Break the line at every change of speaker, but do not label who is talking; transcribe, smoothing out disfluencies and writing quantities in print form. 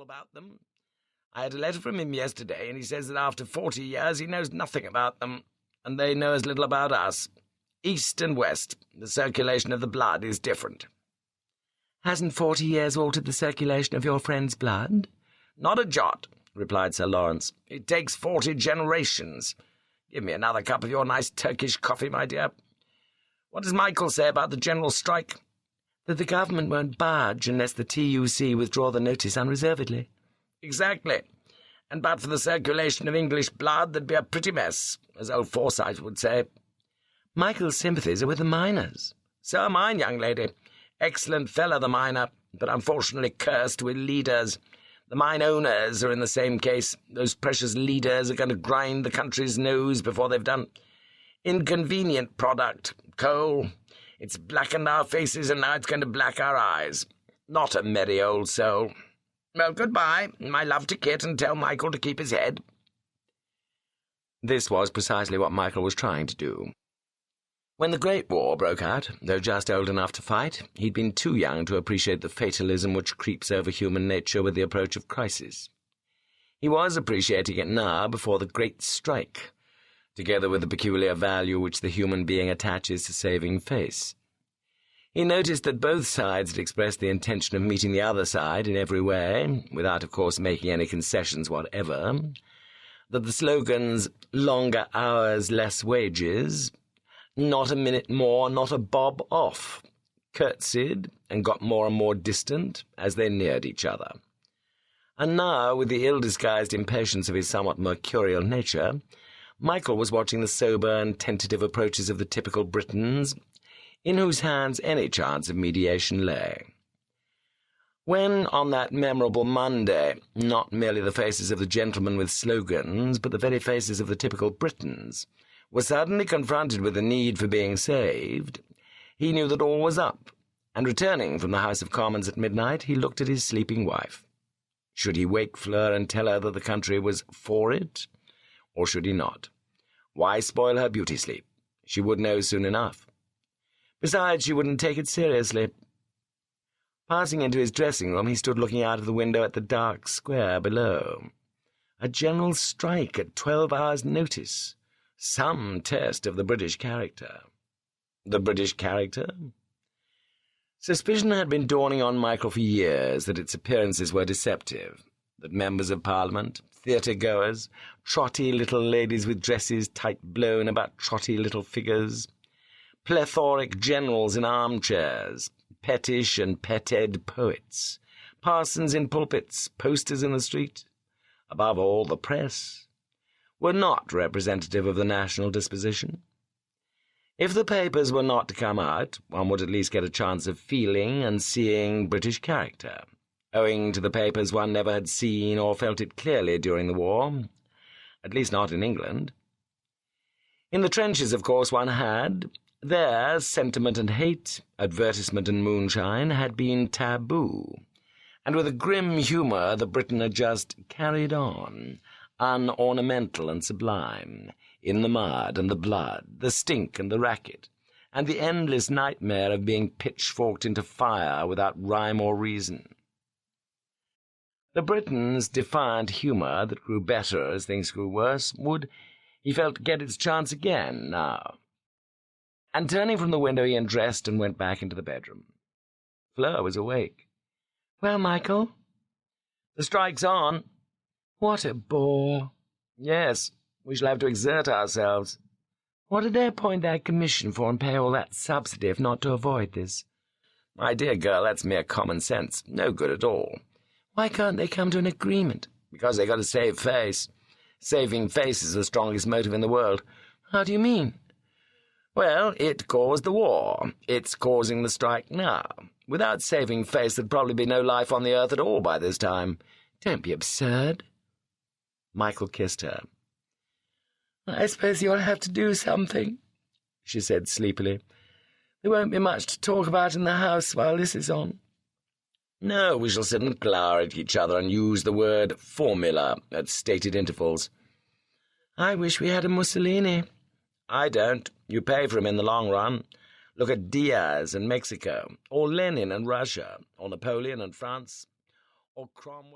about them. I had a letter from him yesterday, and he says that after 40 years he knows nothing about them, and they know as little about us. East and West, the circulation of the blood is different."
"Hasn't 40 years altered the circulation of your friend's blood?"
"Not a jot," replied Sir Lawrence. "It takes 40 generations. Give me another cup of your nice Turkish coffee, my dear. What does Michael say about the general strike?"
"That the government won't budge unless the TUC withdraw the notice unreservedly."
"Exactly. And but for the circulation of English blood, there'd be a pretty mess, as old Forsyte would say."
"Michael's sympathies are with the miners."
"So are mine, young lady. Excellent fellow, the miner, but unfortunately cursed with leaders. The mine owners are in the same case. Those precious leaders are going to grind the country's nose before they've done. Inconvenient product, coal. It's blackened our faces, and now it's going to black our eyes. Not a merry old soul. Well, goodbye. My love to Kit, and tell Michael to keep his head."
This was precisely what Michael was trying to do. When the Great War broke out, though just old enough to fight, he'd been too young to appreciate the fatalism which creeps over human nature with the approach of crisis. He was appreciating it now before the Great Strike, together with the peculiar value which the human being attaches to saving face. He noticed that both sides had expressed the intention of meeting the other side in every way, without, of course, making any concessions whatever, that the slogans, "longer hours, less wages," "not a minute more, not a bob off," curtsied and got more and more distant as they neared each other. And now, with the ill-disguised impatience of his somewhat mercurial nature, Michael was watching the sober and tentative approaches of the typical Britons, in whose hands any chance of mediation lay. When, on that memorable Monday, not merely the faces of the gentlemen with slogans, but the very faces of the typical Britons, were suddenly confronted with the need for being saved, he knew that all was up, and returning from the House of Commons at midnight, he looked at his sleeping wife. Should he wake Fleur and tell her that the country was for it, or should he not? Why spoil her beauty sleep? She would know soon enough. Besides, she wouldn't take it seriously. Passing into his dressing-room, he stood looking out of the window at the dark square below. A general strike at 12 hours' notice. Some test of the British character. The British character? Suspicion had been dawning on Michael for years that its appearances were deceptive, that members of Parliament, theatre-goers, trotty little ladies with dresses tight blown about trotty little figures, plethoric generals in armchairs, pettish and petted poets, parsons in pulpits, posters in the street, above all the press, were not representative of the national disposition. If the papers were not to come out, one would at least get a chance of feeling and seeing British character. Owing to the papers, one never had seen or felt it clearly during the war, at least not in England. In the trenches, of course, one had. There, sentiment and hate, advertisement and moonshine had been taboo, and with a grim humour the Briton had just carried on, unornamental and sublime, in the mud and the blood, the stink and the racket, and the endless nightmare of being pitchforked into fire without rhyme or reason. The Briton's defiant humour, that grew better as things grew worse, would, he felt, get its chance again now. And turning from the window, he undressed and went back into the bedroom. Fleur was awake. "Well, Michael?"
"The strike's on."
"What a bore."
"Yes, we shall have to exert ourselves."
"What did they appoint that commission for and pay all that subsidy if not to avoid this?"
"My dear girl, that's mere common sense. No good at all."
"Why can't they come to an agreement?"
"Because they've got to save face. Saving face is the strongest motive in the world."
"How do you mean?"
"Well, it caused the war. It's causing the strike now. Without saving face, there'd probably be no life on the earth at all by this time."
"Don't be absurd."
Michael kissed her.
"I suppose you'll have to do something," she said sleepily. "There won't be much to talk about in the house while this is on."
"No, we shall sit and glower at each other and use the word formula at stated intervals."
"I wish we had a Mussolini."
"I don't. You pay for him in the long run. Look at Diaz and Mexico, or Lenin and Russia, or Napoleon and France, or Cromwell."